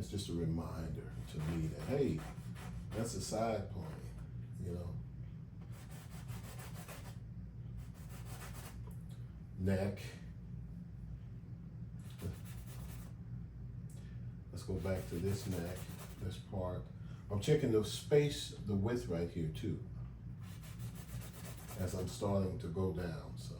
It's just a reminder to me that, hey, that's a side plane, you know. Neck. Let's go back to this neck, this part. I'm checking the space, the width right here too, as I'm starting to go down, so.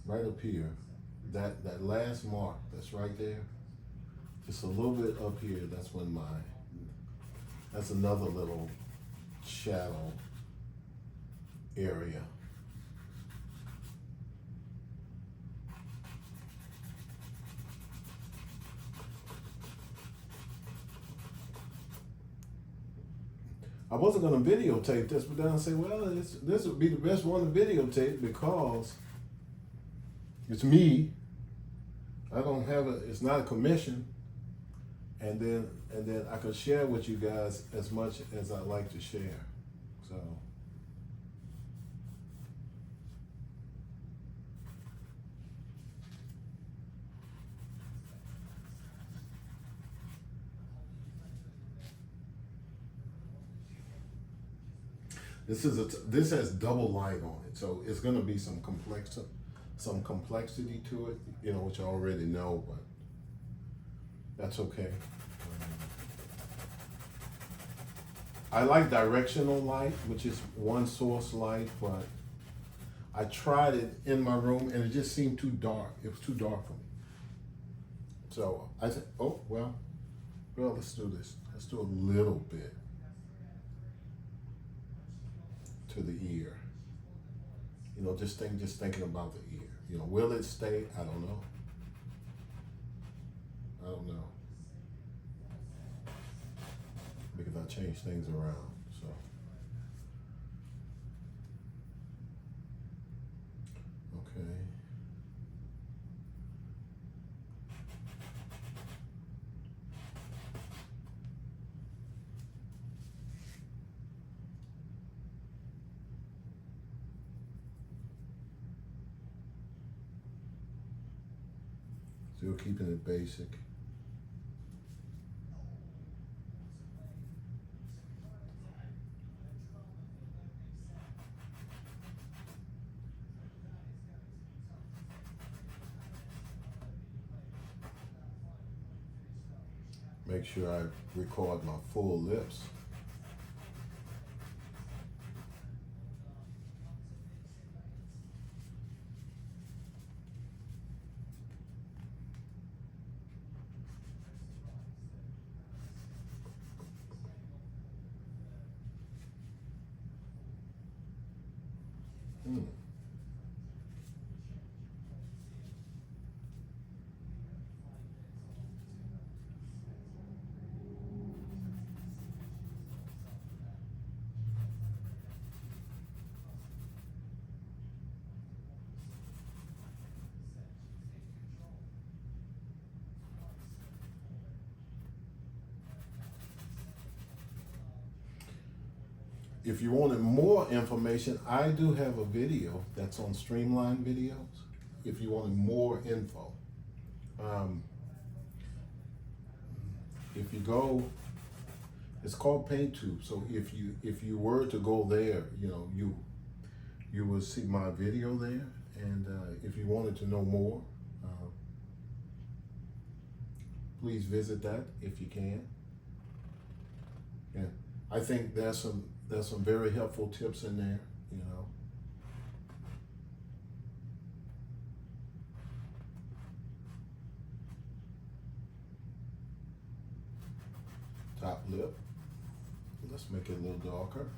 Right up here, that last mark that's right there, just a little bit up here, that's another little shadow area. I wasn't gonna videotape this, but then I said, well, this would be the best one to videotape because it's me. I don't have it's not a commission. And then I could share with you guys as much as I like to share. So this has double light on it, so it's gonna be some complexity to it, you know, which I already know, but that's okay. I like directional light, which is one source light, but I tried it in my room and it just seemed too dark. It was too dark for me. So I said, oh, well, let's do this. Let's do a little bit to the ear. You know, just thinking about the ear. You know, will it stay? I don't know. Because I change things around, so. Okay. Still keeping it basic. Make sure I record my full lips. If you wanted more information, I do have a video that's on Streamline Videos. If you wanted more info, if you go, it's called PaintTube. So if you were to go there, you know, you will see my video there. And if you wanted to know more, please visit that if you can. Yeah, I think there's some very helpful tips in there, you know. Top lip, let's make it a little darker,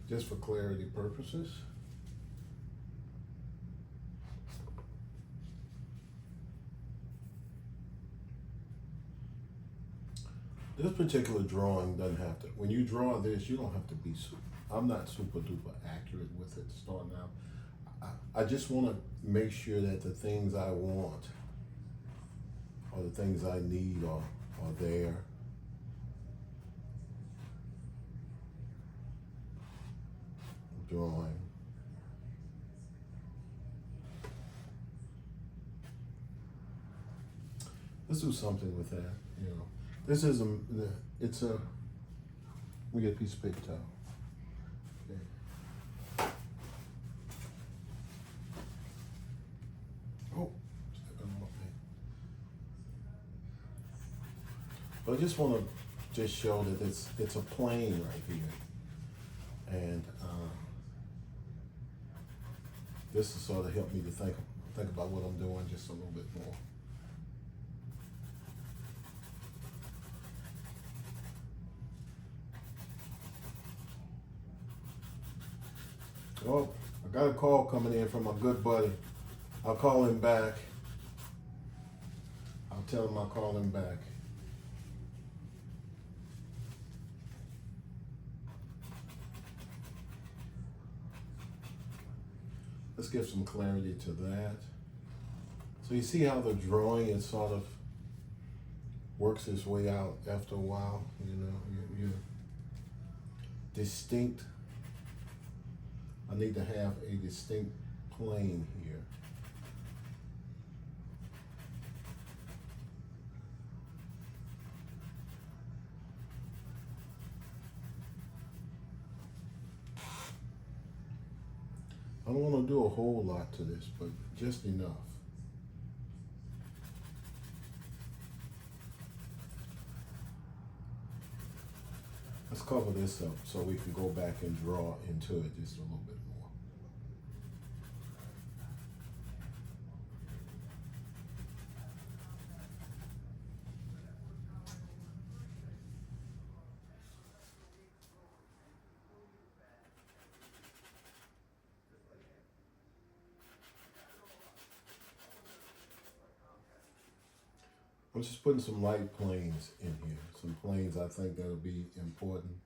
just for clarity purposes. This particular drawing doesn't have to, when you draw this, you don't have to be super, I'm not super duper accurate with it starting out. I just want to make sure that the things I want or the things I need are there. Drawing. Let's do something with that, you know. This is it's a, we get a piece of paper towel. Okay. Oh, stepping on my paper. But I just want to just show that it's a plane right here, and this has sort of helped me to think about what I'm doing just a little bit more. Oh, I got a call coming in from a good buddy. I'll call him back. I'll tell him I'll call him back. Let's give some clarity to that. So you see how the drawing is sort of works its way out after a while, you know, you're distinct. I need to have a distinct plane here. I don't want to do a whole lot to this, but just enough. Let's cover this up so we can go back and draw into it just a little bit more. I'm just putting some light planes in here, some planes I think that'll be important.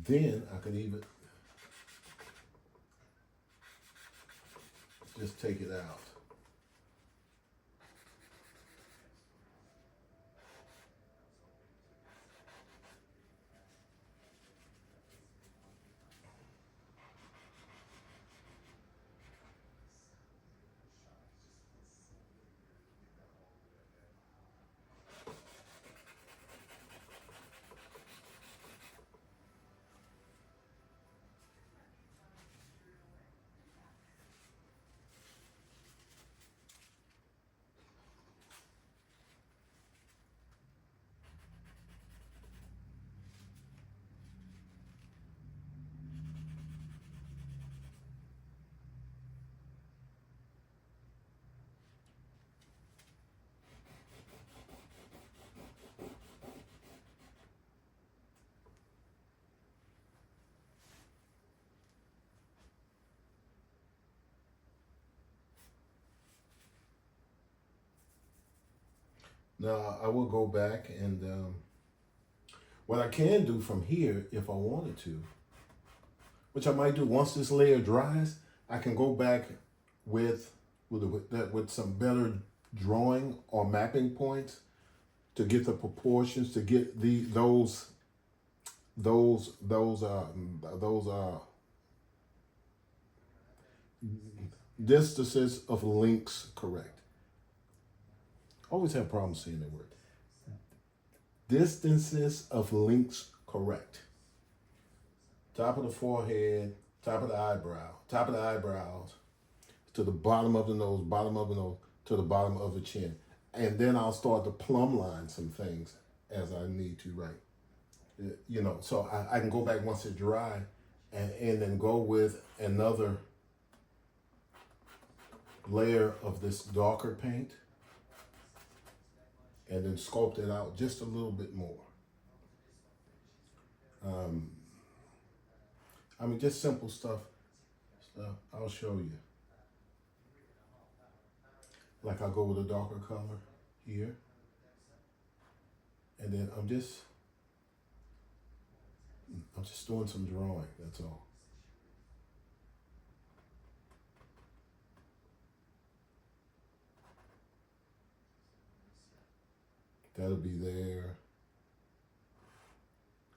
Then I could even just take it out. Now I will go back and what I can do from here, if I wanted to, which I might do once this layer dries, I can go back with some better drawing or mapping points to get the proportions, to get those distances of links correct. Always have problems saying that word. Distances of links correct. Top of the forehead, top of the eyebrow, top of the eyebrows, to the bottom of the nose, to the bottom of the chin. And then I'll start to plumb line some things as I need to, right? You know, so I can go back once it's dry and then go with another layer of this darker paint and then sculpt it out just a little bit more. I mean, just simple stuff. I'll show you. Like I'll go with a darker color here, and then I'm just doing some drawing. That's all. That'll be there.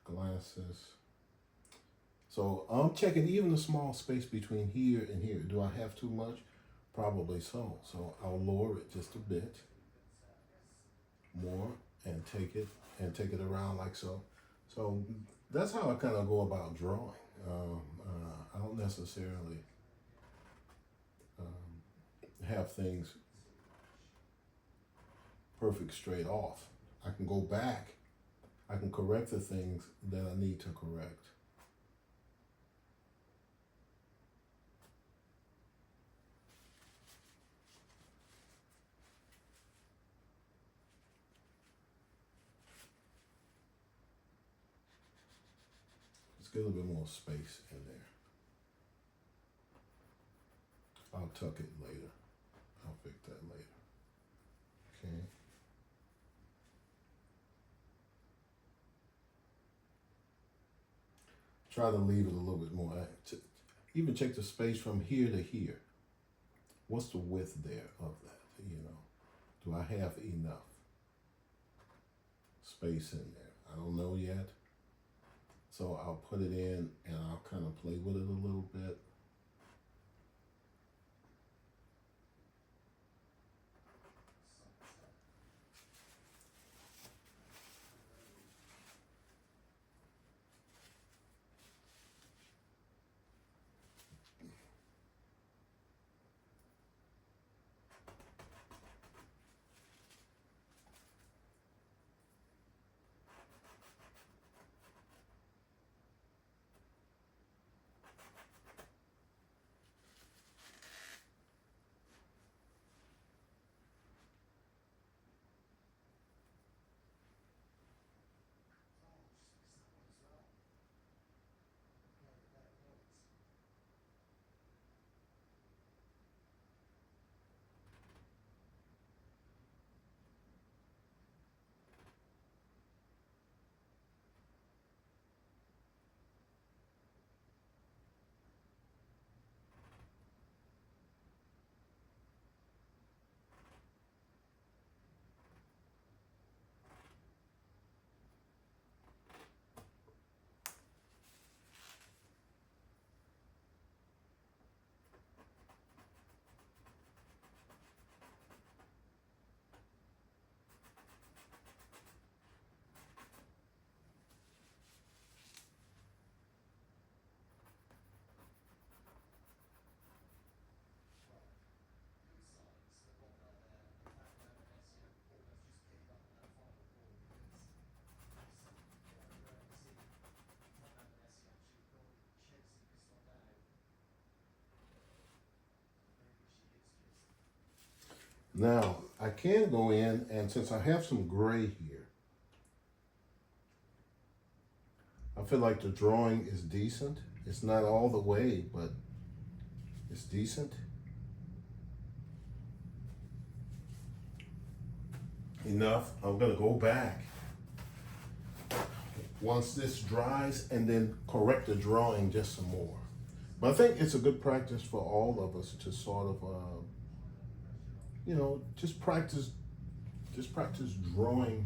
Glasses. So I'm checking even the small space between here and here. Do I have too much? Probably so. So I'll lower it just a bit more and take it around like so. So that's how I kind of go about drawing. I don't necessarily have things perfect straight off. I can go back. I can correct the things that I need to correct. Let's get a little bit more space in there. I'll tuck it later. I'll fix that later. Okay. Try to leave it a little bit more. Even check the space from here to here. What's the width there of that? Do I have enough space in there? I don't know yet. So I'll put it in and I'll kind of play with it a little bit. Now, I can go in, and since I have some gray here, I feel like the drawing is decent. It's not all the way, but it's decent. Enough. I'm gonna go back once this dries and then correct the drawing just some more. But I think it's a good practice for all of us to sort of, just practice drawing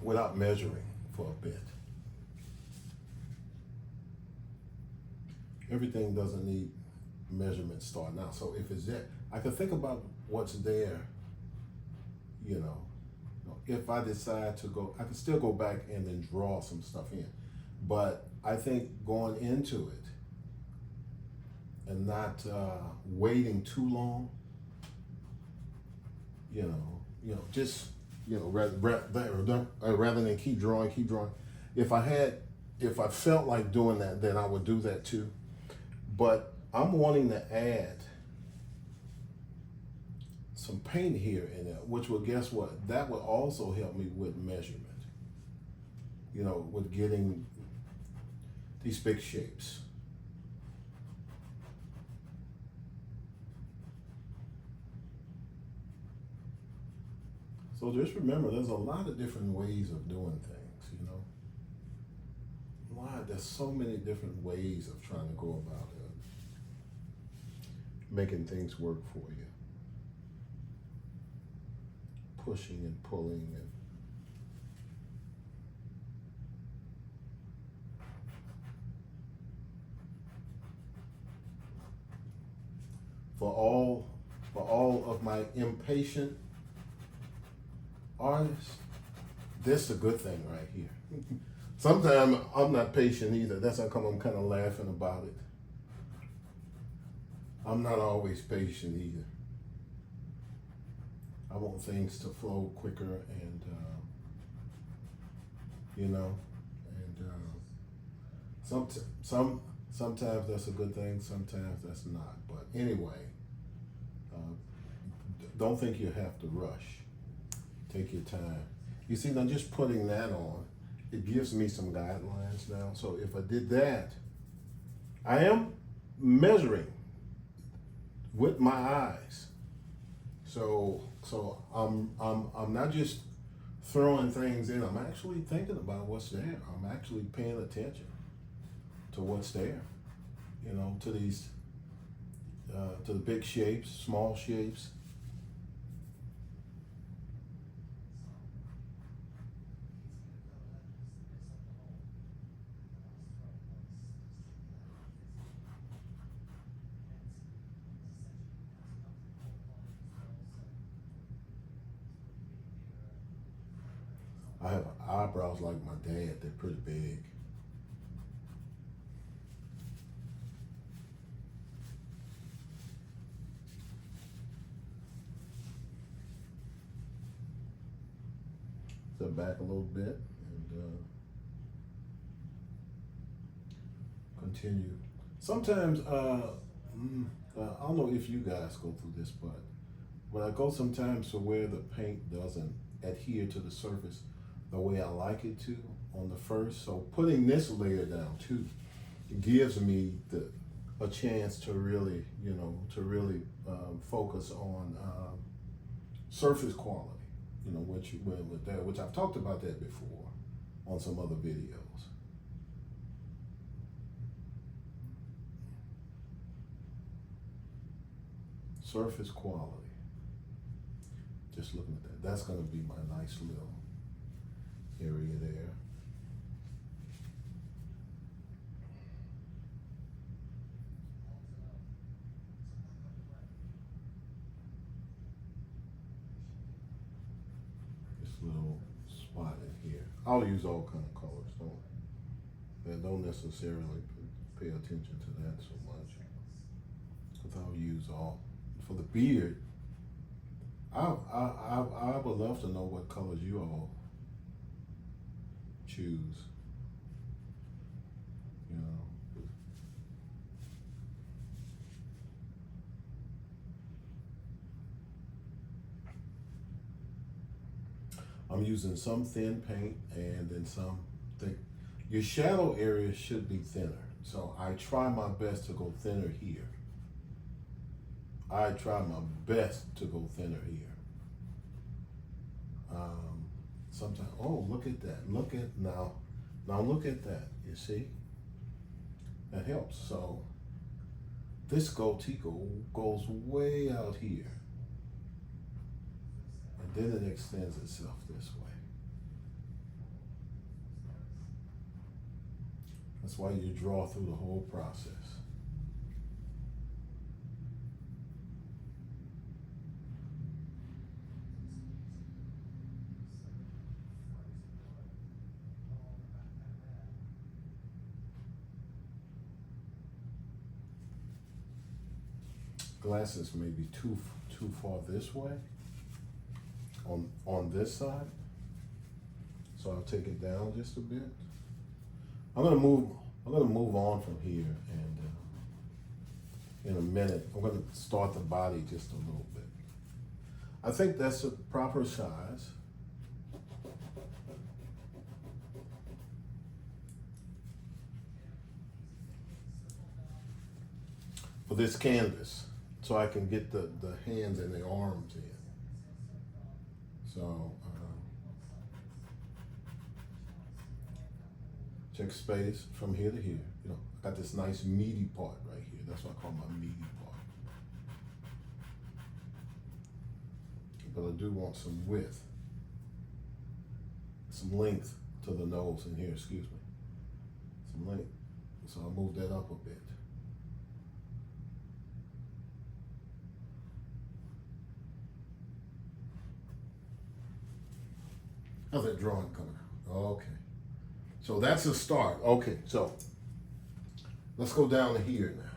without measuring for a bit. Everything doesn't need measurement starting out. So if it's there, I can think about what's there, if I decide to go, I can still go back and then draw some stuff in. But I think going into it and not waiting too long, rather than keep drawing. If I felt like doing that, then I would do that too. But I'm wanting to add some paint here and there, which will, guess what? That will also help me with measurement. With getting these big shapes. So just remember, there's a lot of different ways of doing things, you know. Why? There's so many different ways of trying to go about it, making things work for you. Pushing and pulling and for all of my impatient artists, this is a good thing right here. Sometimes I'm not patient either. That's how come I'm kind of laughing about it. I'm not always patient either. I want things to flow quicker and, you know, and sometimes that's a good thing, sometimes that's not. But anyway, don't think you have to rush. Take your time. You see, now just putting that on, it gives me some guidelines now. So if I did that, I am measuring with my eyes. So I'm not just throwing things in. I'm actually thinking about what's there. I'm actually paying attention to what's there. You know, to these to the big shapes, small shapes. I have eyebrows like my dad. They're pretty big. Step back a little bit and continue. Sometimes, I don't know if you guys go through this, but when I go sometimes to where the paint doesn't adhere to the surface the way I like it to on the first, so putting this layer down too, it gives me a chance to really, you know, focus on surface quality, you know, which I've talked about that before on some other videos. Surface quality. Just looking at that. That's going to be my nice little area there. This little spot in here. I'll use all kind of colors. Don't necessarily pay attention to that so much. Because I'll use all. For the beard, I would love to know what colors you all choose. You know. I'm using some thin paint and then some thick. Your shadow area should be thinner. So I try my best to go thinner here. I try my best to go thinner here. Sometimes, oh, look at that. Look at now look at that. You see? That helps. So this goatee goes way out here. And then it extends itself this way. That's why you draw through the whole process. Glasses may be too far this way on this side, so I'll take it down just a bit. I'm gonna move on from here, and in a minute I'm gonna start the body just a little bit. I think that's a proper size. For this canvas, so I can get the hands and the arms in. So check space from here to here. You know, I got this nice meaty part right here. That's what I call my meaty part. But I do want some width, some length to the nose in here, excuse me. Some length. So I'll move that up a bit. How's that drawing coming out? Okay. So that's a start. Okay, so let's go down to here now.